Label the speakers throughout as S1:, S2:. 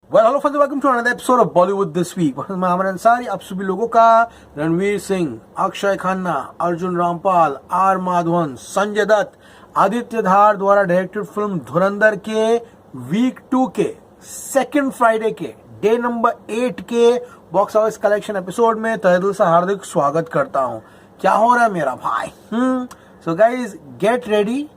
S1: Well hello friends, welcome to another episode of Bollywood this week. मैं अमर अंसारी, आप सभी लोगों का रणवीर सिंह, अक्षय खन्ना, अर्जुन रामपाल, आर माधवन, संजय दत्त, आदित्य धार द्वारा डायरेक्टेड फिल्म धुरंधर के वीक 2 के सेकंड फ्राइडे के डे नंबर 8 के बॉक्स ऑफिस कलेक्शन एपिसोड में तहे दिल से हार्दिक स्वागत करता हूं। क्या हो रहा है मेरा भाई? So guys, get ready,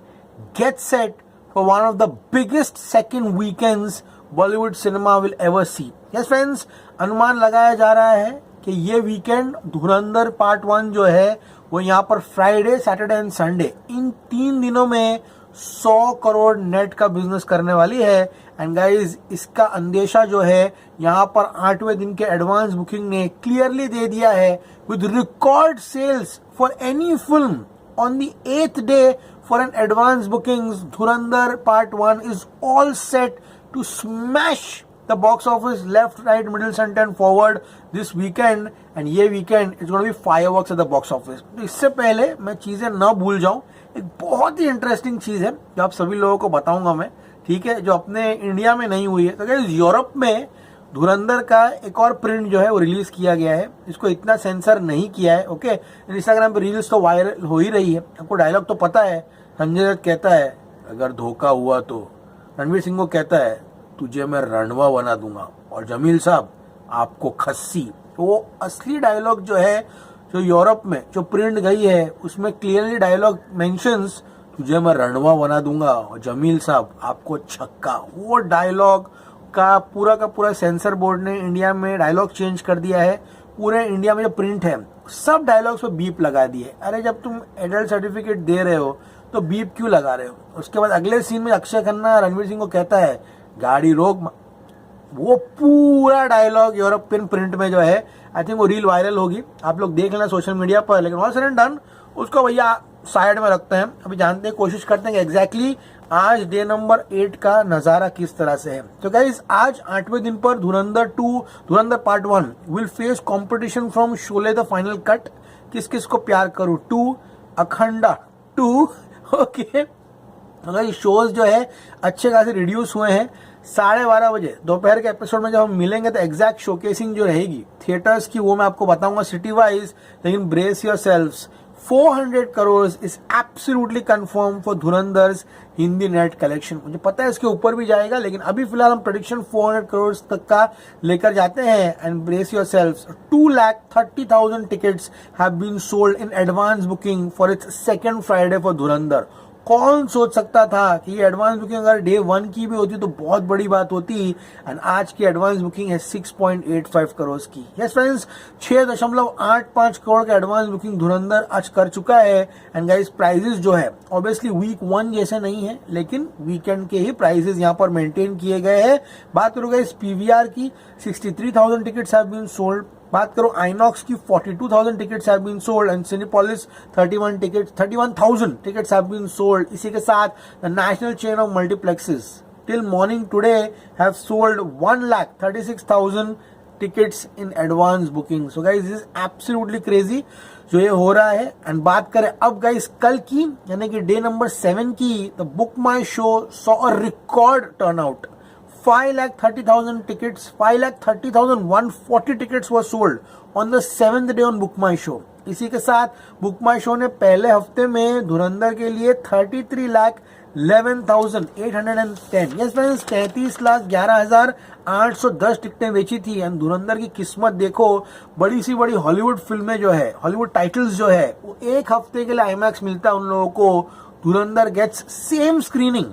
S1: get set for one of the biggest second weekends Bollywood cinema will ever see. Yes friends, अनुमान लगाया जा रहा है कि ये वीकेंड धुरंधर पार्ट 1 जो है वो यहाँ पर फ्राइडे, सैटरडे एंड संडे इन 3 दिनों में 100 करोड़ नेट का बिजनेस करने वाली है। एंड गाइज, इसका अंदेशा जो है यहाँ पर 8वें दिन के एडवांस बुकिंग ने क्लियरली दे दिया है, with record sales for any film on the 8th day for an advance bookings. Dhurandhar part 1 is all set to smash the box office left, right, middle, center and forward this weekend. And ये weekend it's going to be fireworks at the box office. तो इससे पहले मैं चीजें ना भूल जाऊं, एक बहुत ही इंटरेस्टिंग चीज है जो आप सभी लोगों को बताऊंगा मैं, ठीक है, जो अपने इंडिया में नहीं हुई है। तो गाइस, यूरोप में धुरंधर का एक और प्रिंट जो है वो रिलीज किया गया है। इसको इतना सेंसर नहीं किया है। ओके, इंस्टाग्राम पे रील्स तो वायरल हो ही रही है। आपको डायलॉग तो पता है, संजय दत्त कहता है अगर धोखा हुआ तो रणवीर सिंह को कहता है तुझे मैं रणवा बना दूंगा, और जमील साहब आपको खस्सी। तो वो असली डायलॉग जो है जो यूरोप में जो प्रिंट गई है उसमें क्लियरली डायलॉग मेंशंस तुझे मैं रणवा बना दूंगा और जमील साहब आपको छक्का। वो डायलॉग का पूरा सेंसर बोर्ड ने इंडिया में डायलॉग चेंज कर दिया है। पूरे इंडिया में जो प्रिंट है सब डायलॉग्स पे बीप लगा दिए। अरे जब तुम एडल्ट सर्टिफिकेट दे रहे हो तो बीप क्यों लगा रहे हो? उसके बाद अगले सीन में अक्षय खन्ना रणवीर सिंह को कहता है गाड़ी रोक। वो पूरा डायलॉग यूरोपियन प्रिंट में जो है, आई थिंक वो रील वायरल होगी, आप लोग देख लेना सोशल मीडिया पर। लेकिन वॉन्स एंड डन, उसको भैया साइड में रखते हैं। अभी जानते हैं, कोशिश करते हैं कि एग्जैक्टली आज डे नंबर 8 का नजारा किस तरह से है। तो गाइज, आज 8वें दिन पर धुरंधर part 1 will face competition from Sholay the final cut, किस किस को प्यार करूं 2, अखंडा 2। ओके, अगर शोज जो है अच्छे खासे रिड्यूस हुए हैं। 12:30 बजे दोपहर के एपिसोड में जब हम मिलेंगे तो एग्जैक्ट शोकेसिंग जो रहेगी थिएटर्स की वो मैं आपको बताऊंगा सिटी वाइज। लेकिन brace yourselves, 400 crore is absolutely confirmed for Dhurandhar's Hindi net collection. मुझे पता है इसके ऊपर भी जाएगा, लेकिन अभी फिलहाल हम प्रेडिक्शन 400 करोड़ तक का लेकर जाते हैं। And brace yourselves, 2,30,000 tickets have been sold in advance booking for its second Friday for Dhurandhar. कौन सोच सकता था कि ये एडवांस बुकिंग अगर डे 1 की भी होती तो बहुत बड़ी बात होती। एंड आज की एडवांस बुकिंग है 6.85 करोड़ की। यस फ्रेंड्स, 6.85 करोड़ का एडवांस बुकिंग धुरंधर आज कर चुका है। एंड गाइस, प्राइजेस जो है ऑब्वियसली वीक 1 जैसे नहीं है, लेकिन वीकेंड के ही प्राइजेस यहाँ पर मेंटेन किए गए हैं। बात करूंगा इस पीवीआर की, 63,000 टिकट्स हैव बीन सोल्ड। बात करो आइनॉक्स की, 42,000 tickets have been sold and Cinepolis 31,000 tickets have been sold. इसी के साथ the national chain of multiplexes till morning today have sold 1,36,000 tickets in advance booking. So guys, this is absolutely crazy जो ये हो रहा है। एंड बात करें अब गाइस कल की, यानी कि डे नंबर 7 की, the book my show saw a record turnout. 5,30,000 tickets, 5,30,140 tickets were sold on the 7th day on Book My Show. इसी के साथ बुक माई शो ने पहले हफ्ते में धुरंधर के लिए 33,11,810 यस फ्रेंड्स 33,11,810 टिकटें बेची थी। एंड धुरंधर की किस्मत देखो, बड़ी सी बड़ी हॉलीवुड फिल्में जो है, हॉलीवुड टाइटल्स जो है, वो एक हफ्ते के लिए आईमैक्स मिलता है उन लोगों को। Dhurandhar gets same screening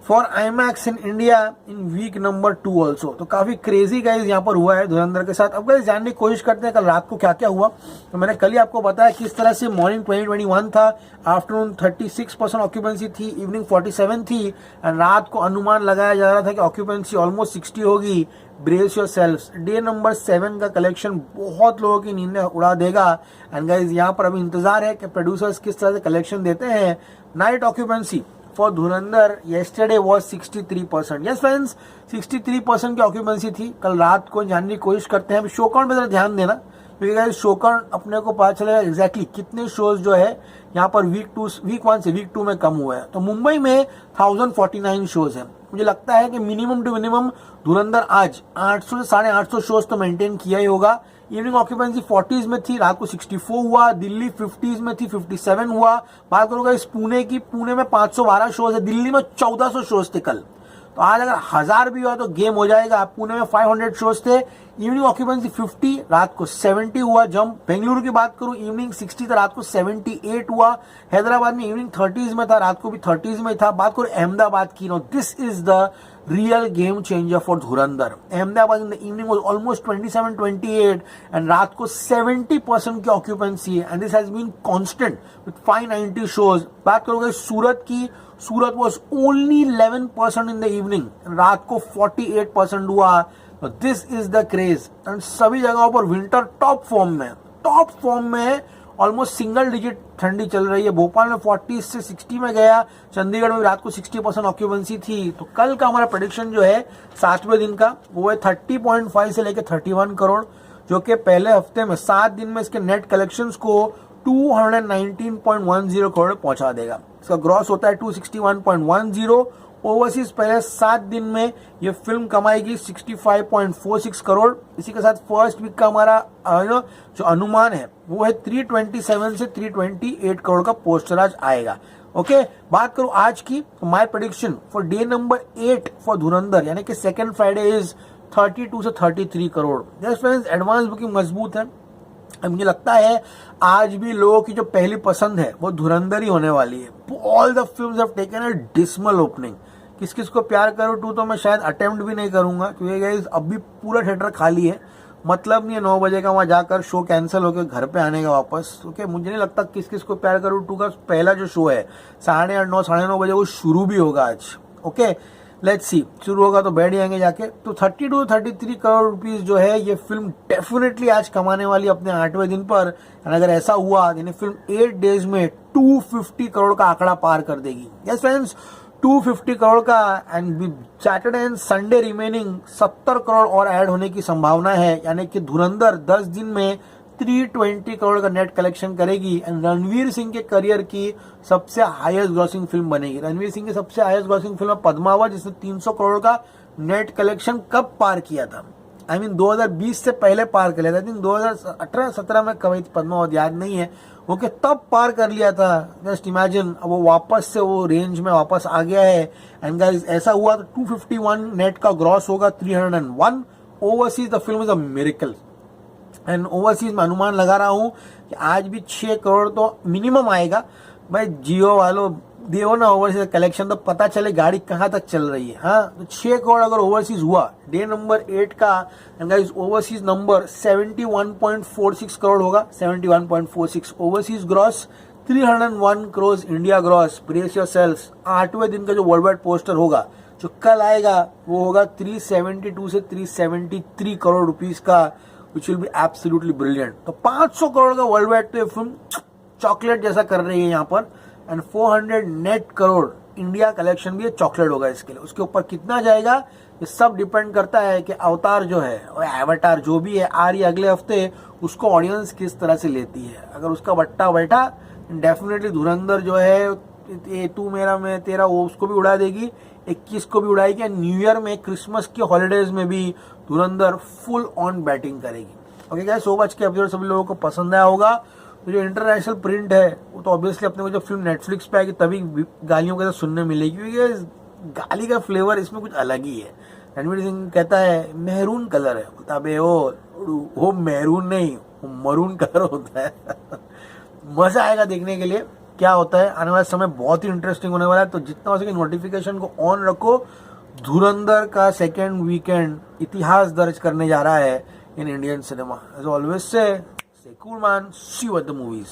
S1: for IMAX in India in week number 2 also. तो काफी क्रेजी गाइज यहाँ पर हुआ है धुरंधर के साथ। अब गाइज जानने की कोशिश करते हैं कल रात को क्या क्या हुआ। तो मैंने कल ही आपको बताया किस तरह से मॉर्निंग 2021 था, आफ्टरनून 36% ऑक्यूपेंसी थी, इवनिंग 47 थी। एंड रात को अनुमान लगाया जा रहा था कि ऑक्यूपेंसी ऑलमोस्ट 60 होगी। Brace your selves, day number 7 का कलेक्शन बहुत लोगों की नींदें उड़ा देगा। एंड गाइज यहाँ पर अभी इंतजार है कि प्रोड्यूसर्स किस तरह से कलेक्शन देते हैं। Night occupancy for Dhurandhar yesterday was 63%। Yes friends, 63% की ऑक्यूपेंसी थी कल रात को। जानने की कोशिश करते हैं। शो काउंट पे जरा ध्यान देना, क्योंकि शो काउंट अपने को पता चलेगा एग्जैक्टली कितने शोज जो है यहाँ पर वीक 1 से वीक 2 में कम हुए हैं। तो मुंबई में 1049 शोज हैं, मुझे लगता है कि मिनिमम टू मिनिमम धुरंधर आज 800 से 850 शोज तो मेंटेन किया ही होगा। इवनिंग ऑक्यूपेंसी 40s में थी, रात को 64 हुआ। दिल्ली 50s में थी, 57 हुआ। बात करूंगा इस पुणे की, पुणे में 512 शोज है, दिल्ली में 1400 शोज थे कल। तो आज अगर 1000 भी हुआ तो गेम हो जाएगा। पुणे में 500 शोज थे, इवनिंग ऑक्यूपेंसी 50, रात को 70 हुआ जंप। बेंगलुरु की बात करूं, इवनिंग 60 था, रात को 78 हुआ। हैदराबाद में इवनिंग 30s में था, रात को भी 30s में था। बात करूं अहमदाबाद की, no this is the real game changer for Dhurandhar. Ahmedabad in the evening was almost 27-28 and रात को 70% की occupancy है and this has been constant with 590 shows. बात करोगे सूरत की, सूरत was only 11% in the evening and रात को 48% हुआ. So this is the craze and सभी जगहों पर विंटर टॉप फॉर्म में ऑलमोस्ट सिंगल डिजिट ठंडी चल रही है। भोपाल में 40 से 60 में गया, चंडीगढ़ में रात को 60% ऑक्यूपेंसी थी। तो कल का हमारा प्रेडिक्शन जो है 7वें दिन का वो है 30.5 से लेकर 31 करोड़, जो कि पहले हफ्ते में 7 दिन में इसके नेट कलेक्शंस को 219.10 करोड़ पहुंचा देगा। इसका ग्रॉस होता है 261.10। ओवरसीज पहले 7 दिन में ये फिल्म कमाएगी 65.46 करोड़। इसी के साथ फर्स्ट वीक का हमारा जो अनुमान है वो है 327 से 328 करोड़ का पोस्टर आज आएगा। ओके, बात करूं आज की, my prediction for day number 8 for धुरंधर यानी कि सेकेंड फ्राइडे इज 32 से 33 crore. Yes friends, advance booking मजबूत है। मुझे लगता है आज भी लोगों की जो पहली पसंद है वो धुरंधर ही होने वाली है। All the films have taken a dismal opening. किस किस को प्यार करो 2 तो मैं शायद अटेम्प्ट भी नहीं करूंगा क्योंकि गाइस अभी पूरा थिएटर खाली है। मतलब नहीं है 9 बजे का वहां जाकर शो कैंसिल होकर घर पे आने का वापस। ओके, मुझे नहीं लगता किस किस को प्यार करो 2 का पहला जो शो है 8:30 9:30 बजे वो शुरू भी होगा आज। ओके, लेट्स सी, शुरू होगा तो बैठ जाएंगे जाके। तो 32 33 करोड़ रुपीस जो है ये फिल्म डेफिनेटली आज कमाने वाली अपने 8वें दिन पर। अगर ऐसा हुआ यानी फिल्म 8 डेज में 250 करोड़ का आंकड़ा पार कर देगी। यस फ्रेंड्स, 250 करोड़ का and Saturday and Sunday remaining 70 crore और ऐड होने की संभावना है। यानी कि धुरंधर 10 दिन में 320 करोड़ का नेट कलेक्शन करेगी एंड रणवीर सिंह के करियर की सबसे हाईएस्ट ग्रॉसिंग फिल्म बनेगी। रणवीर सिंह की सबसे हाईएस्ट ग्रॉसिंग फिल्म पद्मावत, जिसने 300 करोड़ का नेट कलेक्शन कब पार किया था? आई मीन 2020 से पहले पार कर लिया था। आई थिंक 2018-17 में कभी पद्मावत, याद नहीं है। ओके, तब पार कर लिया था। जस्ट इमेजिन, अब वो वापस से वो रेंज में वापस आ गया है। एंड गाइस ऐसा हुआ तो 251 नेट का ग्रॉस होगा, 301 overseas. The film is a miracle and overseas में अनुमान लगा रहा हूं कि आज भी 6 करोड़ तो मिनिमम आएगा। भाई जियो वालों देवो ना ओवरसीज कलेक्शन तो पता चले गाड़ी कहां तक चल रही है। हाँ, तो 6 करोड़ अगर ओवरसीज हुआ डे नंबर 8 का, and guys overseas number 71.46 crore होगा। 71.46 overseas gross, 301 crore India gross. Brace yourselves, 8वें दिन का जो वर्ल्ड वाइड पोस्टर होगा जो कल आएगा वो होगा 372 से 373 करोड़ रुपीस का, which will be absolutely brilliant. तो 500 करोड़ का वर्ल्ड वाइड तो फिल्म चॉकलेट जैसा कर रही है यहाँ पर। And 400 net crore India collection भी ये चॉकलेट होगा इसके लिए। उसके ऊपर कितना जाएगा ये सब डिपेंड करता है कि अवतार जो है और एवाटार जो भी है आ रही अगले हफ्ते, उसको ऑडियंस किस तरह से लेती है। अगर उसका बट्टा बैठा डेफिनेटली धुरंधर जो है ये तू मेरा मैं तेरा वो उसको भी उड़ा देगी, 21 को भी उड़ाएगी। एंड न्यू ईयर में, क्रिसमस की हॉलीडेज में भी धुरंधर फुल ऑन बैटिंग करेगी। ओके गाइस, सो मच के एपिसोड सभी लोगों को पसंद आया होगा। तो जो इंटरनेशनल प्रिंट है वो तो ऑब्वियसली अपने को जब फिल्म नेटफ्लिक्स पे आएगी तभी गालियों के साथ सुनने मिलेगी, क्योंकि गाली का फ्लेवर इसमें कुछ अलग ही है। रणवीर सिंह कहता है मैरून कलर है, बोलता अबे वो मैरून नहीं, वो मरून कलर होता है। मजा आएगा देखने के लिए क्या होता है। आने वाला समय बहुत ही इंटरेस्टिंग होने वाला है। तो जितना हो सके नोटिफिकेशन को ऑन रखो। धुरंधर का सेकेंड वीकेंड इतिहास दर्ज करने जा रहा है in Indian cinema. As always say cool man, see you at the movies.